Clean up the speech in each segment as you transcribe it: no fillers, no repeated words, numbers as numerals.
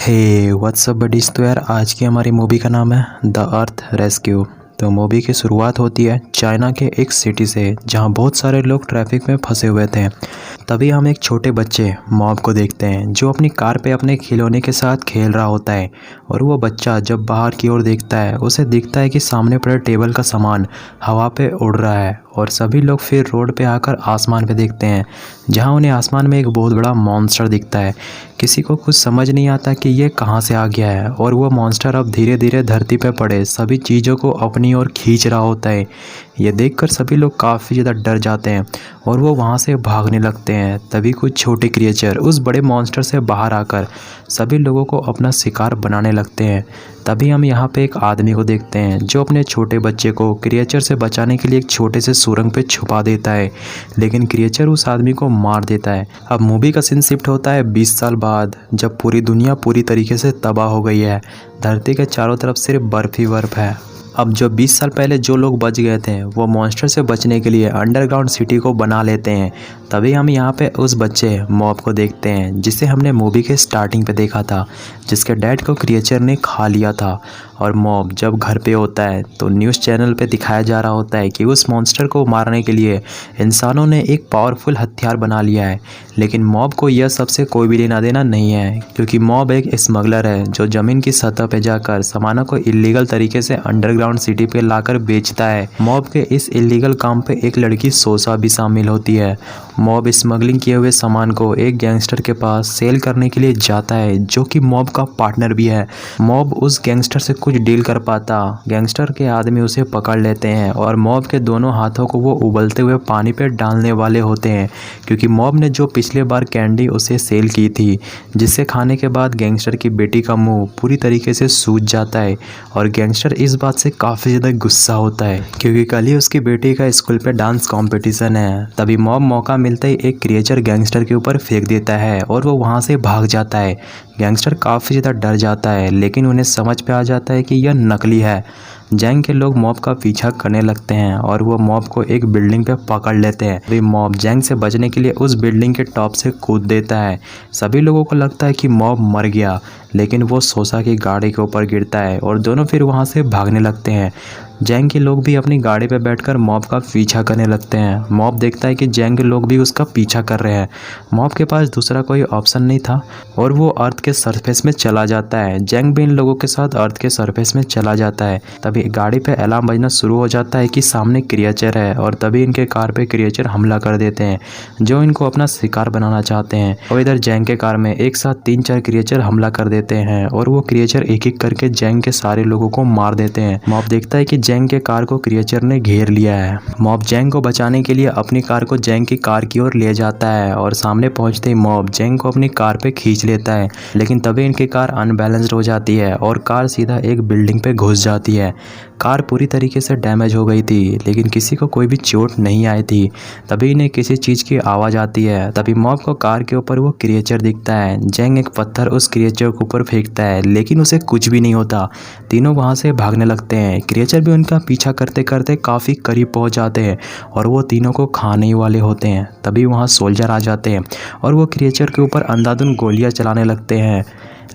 हे WhatsApp buddies. तो यार आज की हमारी मूवी का नाम है द अर्थ रेस्क्यू। तो मूवी की शुरुआत होती है चाइना के एक सिटी से जहां बहुत सारे लोग ट्रैफिक में फंसे हुए थे। तभी हम एक छोटे बच्चे मॉब को देखते हैं जो अपनी कार पे अपने खिलौने के साथ खेल रहा होता है। और वो बच्चा जब बाहर की ओर देखता है उसे दिखता है कि सामने पड़े टेबल का सामान हवा पे उड़ रहा है। और सभी लोग फिर रोड पे आकर आसमान पे देखते हैं जहां उन्हें आसमान में एक बहुत बड़ा मॉन्स्टर दिखता है। किसी को कुछ समझ नहीं आता कि ये कहां से आ गया है और वो मॉन्स्टर अब धीरे धीरे धरती पे पड़े सभी चीज़ों को अपनी ओर खींच रहा होता है। ये देखकर सभी लोग काफ़ी ज़्यादा डर जाते हैं और वो वहाँ से भागने लगते हैं। तभी कुछ छोटे क्रिएचर उस बड़े मॉन्स्टर से बाहर आकर सभी लोगों को अपना शिकार बनाने लगते हैं। तभी हम यहाँ पे एक आदमी को देखते हैं जो अपने छोटे बच्चे को क्रिएचर से बचाने के लिए एक छोटे से सुरंग पे छुपा देता है, लेकिन क्रिएचर उस आदमी को मार देता है। अब मूवी का सीन शिफ्ट होता है 20 साल बाद, जब पूरी दुनिया पूरी तरीके से तबाह हो गई है। धरती के चारों तरफ सिर्फ बर्फ ही बर्फ है। अब जो 20 साल पहले जो लोग बच गए थे वो मॉन्स्टर से बचने के लिए अंडरग्राउंड सिटी को बना लेते हैं। तभी हम यहाँ पे उस बच्चे मॉब को देखते हैं जिसे हमने मूवी के स्टार्टिंग पे देखा था, जिसके डैड को क्रिएचर ने खा लिया था। और मॉब जब घर पे होता है तो न्यूज़ चैनल पे दिखाया जा रहा होता है कि उस मॉन्स्टर को मारने के लिए इंसानों ने एक पावरफुल हथियार बना लिया है। लेकिन मॉब को यह सबसे कोई भी लेना देना नहीं है, क्योंकि मॉब एक स्मगलर है जो ज़मीन की सतह पे जाकर सामानों को इलीगल तरीके से अंडरग्राउंड सिटी पे लाकर बेचता है। मॉब के इस इलीगल काम पे एक लड़की सोसा भी शामिल होती है। मॉब स्मगलिंग किए हुए सामान को एक गैंगस्टर के पास सेल करने के लिए जाता है जो कि मॉब का पार्टनर भी है। मॉब उस गैंगस्टर से कुछ डील कर पाता, गैंगस्टर के आदमी उसे पकड़ लेते हैं और मॉब के दोनों हाथों को वो उबलते हुए पानी पे डालने वाले होते हैं, क्योंकि मॉब ने जो पिछले बार कैंडी उसे सेल की थी, जिसे खाने के बाद गैंगस्टर की बेटी का मुंह पूरी तरीके से सूज जाता है। और गैंगस्टर इस बात से काफ़ी ज़्यादा गुस्सा होता है क्योंकि कल ही उसकी बेटी का स्कूल पे डांस कॉम्पिटिशन है। तभी मॉब मौका मिलते ही एक क्रिएचर गैंगस्टर के ऊपर फेंक देता है और वो वहाँ से भाग जाता है। गैंगस्टर काफ़ी ज़्यादा डर जाता है, लेकिन उन्हें समझ पे आ जाता है कि यह नकली है। जैंग के लोग मॉब का पीछा करने लगते हैं और वो मॉब को एक बिल्डिंग पे पकड़ लेते हैं। वे मॉब जैंग से बचने के लिए उस बिल्डिंग के टॉप से कूद देता है। सभी लोगों को लगता है कि मॉब मर गया, लेकिन वो सोसा की गाड़ी के ऊपर गिरता है और दोनों फिर वहाँ से भागने लगते हैं। जैंग के लोग भी अपनी गाड़ी पे बैठकर मॉब का पीछा करने लगते हैं। मॉब देखता है कि जैंग के लोग भी उसका पीछा कर रहे हैं। मॉब के पास दूसरा कोई ऑप्शन नहीं था और वो अर्थ के सरफेस में चला जाता है। जैंग भी इन लोगों के साथ अर्थ के सरफेस में चला जाता है। तभी गाड़ी पे अलार्म बजना शुरू हो जाता है कि सामने क्रिएचर है और तभी इनके कार पे क्रिएचर हमला कर देते हैं जो इनको अपना शिकार बनाना चाहते हैं। और इधर जैंग के कार में एक साथ 3-4 क्रिएचर हमला कर देते हैं और वो क्रिएचर एक एक करके जैंग के सारे लोगों को मार देते हैं। मॉब देखता है कि जैंग के कार को क्रिएचर ने घेर लिया है। मॉब जैंग को बचाने के लिए अपनी कार को जैंग की कार की ओर ले जाता है और सामने पहुंचते ही मॉब जैंग को अपनी कार पे खींच लेता है, लेकिन तभी इनकी कार अनबैलेंस्ड हो जाती है और कार सीधा एक बिल्डिंग पे घुस जाती है। कार पूरी तरीके से डैमेज हो गई थी, लेकिन किसी को कोई भी चोट नहीं आई थी। तभी इन्हें किसी चीज़ की आवाज़ आती है। तभी मॉब को कार के ऊपर वो क्रिएचर दिखता है। जैंग एक पत्थर उस क्रिएचर के ऊपर फेंकता है, लेकिन उसे कुछ भी नहीं होता। तीनों वहाँ से भागने लगते हैं। क्रिएचर भी उनका पीछा करते करते काफ़ी करीब पहुँच जाते हैं और वो तीनों को खाने ही वाले होते हैं। तभी वहाँ सोल्जर आ जाते हैं और वो क्रिएचर के ऊपर अंधाधुंध गोलियाँ चलाने लगते हैं,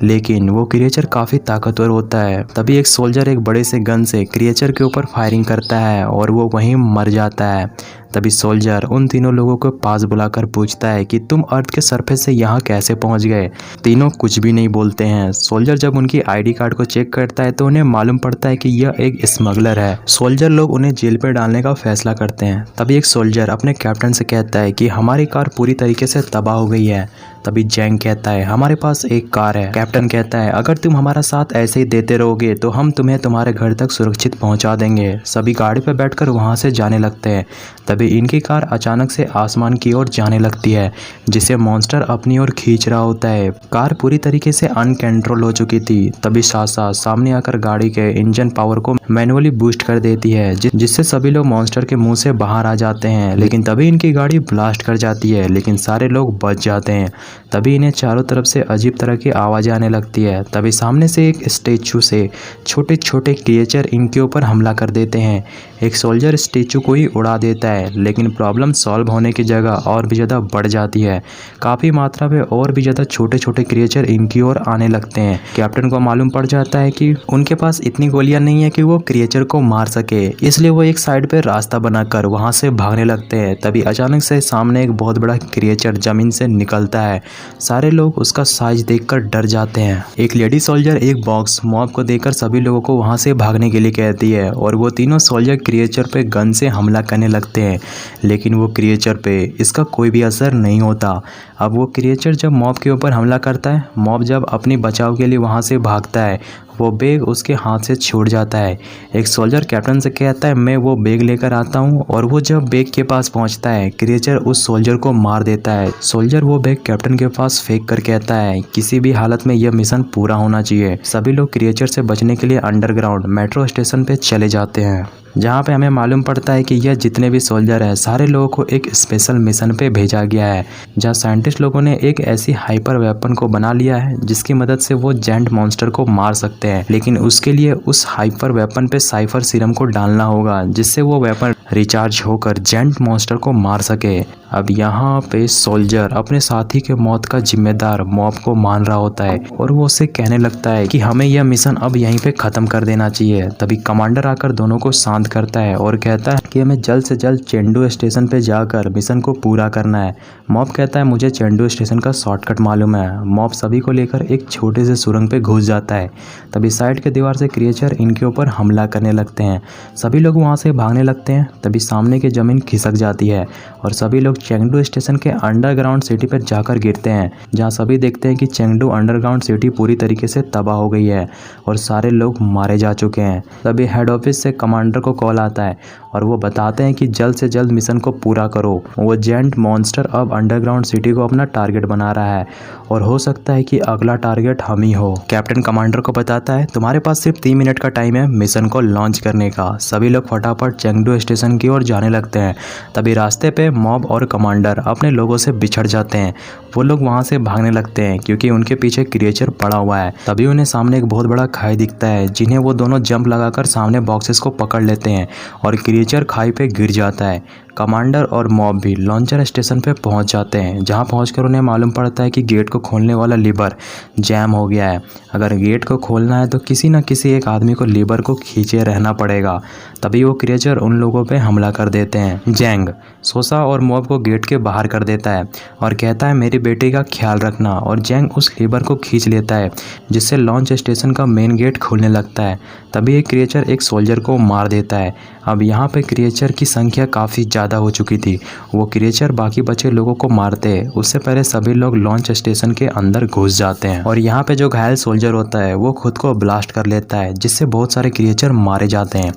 लेकिन वो क्रिएचर काफ़ी ताकतवर होता है। तभी एक सोल्जर एक बड़े से गन से क्रिएचर के ऊपर फायरिंग करता है और वो वहीं मर जाता है। तभी सोल्जर उन तीनों लोगों को पास बुलाकर पूछता है कि तुम अर्थ के सरफेस से यहाँ कैसे पहुँच गए। तीनों कुछ भी नहीं बोलते हैं। सोल्जर जब उनकी आईडी कार्ड को चेक करता है तो उन्हें मालूम पड़ता है कि यह एक स्मगलर है। सोल्जर लोग उन्हें जेल पर डालने का फैसला करते हैं। तभी एक सोल्जर अपने कैप्टन से कहता है कि हमारी कार पूरी तरीके से तबाह हो गई है। तभी जैंग कहता है हमारे पास एक कार है। कैप्टन कहता है अगर तुम हमारा साथ ऐसे ही देते रहोगे तो हम तुम्हें तुम्हारे घर तक सुरक्षित पहुंचा देंगे। सभी गाड़ी पर बैठकर वहां से जाने लगते हैं। तभी इनकी कार अचानक से आसमान की ओर जाने लगती है, जिसे मॉन्स्टर अपनी ओर खींच रहा होता है। कार पूरी तरीके से अनकंट्रोल हो चुकी थी। तभी सासा सामने आकर गाड़ी के इंजन पावर को मैनुअली बूस्ट कर देती है, जिससे सभी लोग मॉन्स्टर के मुंह से बाहर आ जाते हैं। लेकिन तभी इनकी गाड़ी ब्लास्ट कर जाती है, लेकिन सारे लोग बच जाते हैं। तभी इन्हें चारों तरफ से अजीब तरह की आवाज़ें आने लगती है। तभी सामने से एक स्टेचू से छोटे छोटे क्रिएचर इनके ऊपर हमला कर देते हैं। एक सोल्जर स्टेचू को ही उड़ा देता है, लेकिन प्रॉब्लम सॉल्व होने की जगह और भी ज़्यादा बढ़ जाती है। काफ़ी मात्रा में और भी ज़्यादा छोटे छोटे क्रिएचर इनकी ओर आने लगते हैं। कैप्टन को मालूम पड़ जाता है कि उनके पास इतनी गोलियां नहीं है कि वो क्रिएचर को मार सके, इसलिए वो एक साइड पे रास्ता बनाकर वहां से भागने लगते हैं। तभी अचानक से सामने एक बहुत बड़ा क्रिएचर जमीन से निकलता है। सारे लोग उसका साइज देखकर डर जाते हैं। एक लेडी सोल्जर एक बॉक्स मॉब को देकर सभी लोगों को वहां से भागने के लिए कहती है और वो तीनों सोल्जर क्रिएचर पे गन से हमला करने लगते हैं, लेकिन वो क्रिएचर पे इसका कोई भी असर नहीं होता। अब वो क्रिएचर जब मॉब के ऊपर हमला करता है, मॉब जब अपनी बचाव के लिए वहां से भागता है, वो बैग उसके हाथ से छूट जाता है। एक सोल्जर कैप्टन से कहता है मैं वो बैग लेकर आता हूँ, और वो जब बैग के पास पहुँचता है, क्रिएचर उस सोल्जर को मार देता है। सोल्जर वो बैग कैप्टन के पास फेंक कर कहता है किसी भी हालत में यह मिशन पूरा होना चाहिए। सभी लोग क्रिएचर से बचने के लिए अंडरग्राउंड मेट्रो स्टेशन पे चले जाते हैं, जहाँ पे हमें मालूम पड़ता है कि यह जितने भी सोल्जर है सारे लोगों को एक स्पेशल मिशन पे भेजा गया है, जहाँ साइंटिस्ट लोगों ने एक ऐसी हाइपर वेपन को बना लिया है जिसकी मदद से वो जेंट मॉन्स्टर को मार सकते हैं। लेकिन उसके लिए उस हाइपर वेपन पे साइफर सीरम को डालना होगा, जिससे वो वेपन रिचार्ज होकर जेंट मॉन्स्टर को मार सके। अब यहाँ पे सोल्जर अपने साथी के मौत का जिम्मेदार मॉब को मान रहा होता है और वो उससे कहने लगता है कि हमें यह मिशन अब यहीं पे खत्म कर देना चाहिए। तभी कमांडर आकर दोनों को शांत करता है और कहता है कि हमें जल्द से जल्द चेंडू स्टेशन पे जाकर मिशन को पूरा करना है। मॉब कहता है मुझे चेंडू स्टेशन का शॉर्टकट मालूम है। मॉब सभी को लेकर एक छोटे से सुरंग पे घुस जाता है। तभी साइड के दीवार से क्रिएचर इनके ऊपर हमला करने लगते हैं। सभी लोग वहाँ से भागने लगते हैं। तभी सामने की जमीन खिसक जाती है और सभी लोग चेंगडू स्टेशन के अंडरग्राउंड सिटी पर जाकर गिरते हैं, जहां सभी देखते हैं कि चेंगडू अंडरग्राउंड सिटी पूरी तरीके से तबाह हो गई है और सारे लोग मारे जा चुके हैं। तभी हेड ऑफिस से कमांडर को कॉल आता है और वो बताते हैं कि जल्द से जल्द मिशन को पूरा करो। वो जेंट मॉन्स्टर अब अंडरग्राउंड सिटी को अपना टारगेट बना रहा है और हो सकता है कि अगला टारगेट हम ही हो। कैप्टन कमांडर को बताता है तुम्हारे पास सिर्फ 3 मिनट का टाइम है मिशन को लॉन्च करने का। सभी लोग फटाफट चेंगडू स्टेशन की ओर जाने लगते हैं। तभी रास्ते पे मॉब और कमांडर अपने लोगों से बिछड़ जाते हैं। वो लोग वहां से भागने लगते हैं क्योंकि उनके पीछे क्रिएचर पड़ा हुआ है। तभी उन्हें सामने एक बहुत बड़ा खाई दिखता है, जिन्हें वो दोनों जंप लगाकर सामने बॉक्सेस को पकड़ लेते हैं और क्रिएचर खाई पे गिर जाता है। कमांडर और मॉब भी लॉन्चर स्टेशन पे पहुंच जाते हैं, जहां पहुंचकर उन्हें मालूम पड़ता है कि गेट को खोलने वाला लीवर जैम हो गया है। अगर गेट को खोलना है तो किसी न किसी एक आदमी को लीवर को खींचे रहना पड़ेगा। तभी वो क्रिएचर उन लोगों पे हमला कर देते हैं। जैंग सोसा और मॉब को गेट के बाहर कर देता है और कहता है मेरी बेटी का ख्याल रखना, और जैंग उस लीवर को खींच लेता है, जिससे लॉन्च स्टेशन का मेन गेट खुलने लगता है। तभी एक क्रिएचर एक सोल्जर को मार देता है। अब यहाँ पे क्रिएचर की संख्या काफ़ी ज़्यादा हो चुकी थी। वो क्रिएचर बाकी बचे लोगों को मारते हैं उससे पहले सभी लोग लॉन्च स्टेशन के अंदर घुस जाते हैं, और यहाँ पे जो घायल सोल्जर होता है वो खुद को ब्लास्ट कर लेता है, जिससे बहुत सारे क्रिएचर मारे जाते हैं।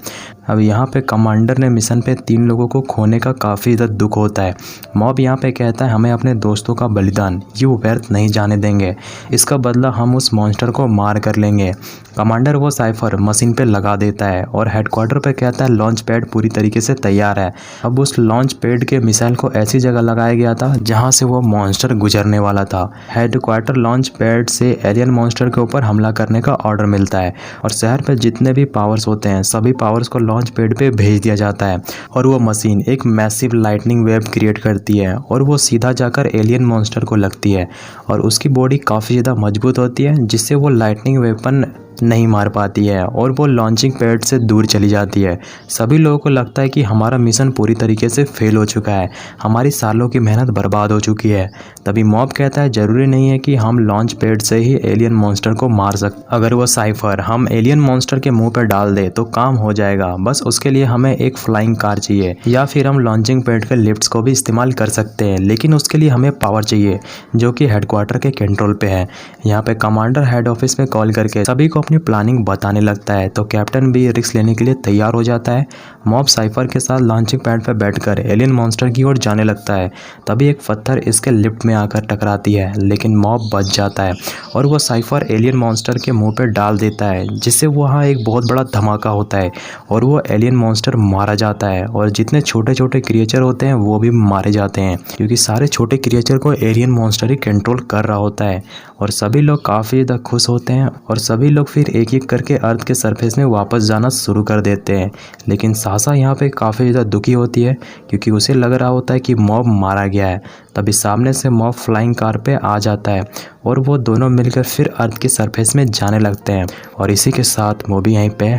अब यहाँ पे कमांडर ने मिशन पे 3 लोगों को खोने का काफ़ी ज़्यादा दुख होता है। मॉब यहाँ पे कहता है हमें अपने दोस्तों का बलिदान यूँ व्यर्थ नहीं जाने देंगे, इसका बदला हम उस मॉन्स्टर को मार कर लेंगे। कमांडर वो साइफर मशीन पे लगा देता है और हेडक्वार्टर पे कहता है लॉन्च पैड पूरी तरीके से तैयार है। अब उस लॉन्च पैड के मिसाइल को ऐसी जगह लगाया गया था जहाँ से वो मॉन्स्टर गुजरने वाला था। हेडक्वार्टर लॉन्च पैड से एलियन मॉन्स्टर के ऊपर हमला करने का ऑर्डर मिलता है और शहर पे जितने भी पावर्स होते हैं सभी पावर्स को लॉन्च पैड पे भेज दिया जाता है, और वो मशीन एक मैसिव लाइटनिंग वेव क्रिएट करती है और वो सीधा जाकर एलियन मॉन्स्टर को लगती है, और उसकी बॉडी काफ़ी ज़्यादा मजबूत होती है, जिससे वो लाइटनिंग वेपन नहीं मार पाती है और वो लॉन्चिंग पैड से दूर चली जाती है। सभी लोगों को लगता है कि हमारा मिशन पूरी तरीके से फेल हो चुका है, हमारी सालों की मेहनत बर्बाद हो चुकी है। तभी मॉब कहता है ज़रूरी नहीं है कि हम लॉन्च पैड से ही एलियन मॉन्स्टर को मार सकते, अगर वो साइफर हम एलियन मॉन्स्टर के मुंह पर डाल दे तो काम हो जाएगा। बस उसके लिए हमें एक फ्लाइंग कार चाहिए, या फिर हम लॉन्चिंग पैड के लिफ्ट्स को भी इस्तेमाल कर सकते हैं, लेकिन उसके लिए हमें पावर चाहिए जो कि हेडक्वार्टर के कंट्रोल पे है। यहाँ पे कमांडर हेड ऑफिस में कॉल करके सभी को अपनी प्लानिंग बताने लगता है, तो कैप्टन भी रिस्क लेने के लिए तैयार हो जाता है। मॉब साइफर के साथ लॉन्चिंग पैड पर बैठकर एलियन मॉन्स्टर की ओर जाने लगता है। तभी एक पत्थर इसके लिफ्ट में आकर टकराती है, लेकिन मॉब बच जाता है और वो साइफर एलियन मॉन्स्टर के मुंह पर डाल देता है, जिससे वहाँ एक बहुत बड़ा धमाका होता है और वो एलियन मॉन्स्टर मारा जाता है, और जितने छोटे छोटे क्रिएचर होते हैं वो भी मारे जाते हैं, क्योंकि सारे छोटे क्रिएचर को एलियन मॉन्स्टर ही कंट्रोल कर रहा होता है। और सभी लोग काफ़ी ज़्यादा खुश होते हैं और सभी लोग फिर फिर एक एक करके अर्थ के सरफेस में वापस जाना शुरू कर देते हैं। लेकिन साशा यहाँ पे काफ़ी ज़्यादा दुखी होती है क्योंकि उसे लग रहा होता है कि मॉब मारा गया है। तभी सामने से मॉब फ्लाइंग कार पे आ जाता है और वो दोनों मिलकर फिर अर्थ के सरफेस में जाने लगते हैं। और इसी के साथ मूवी यहीं पे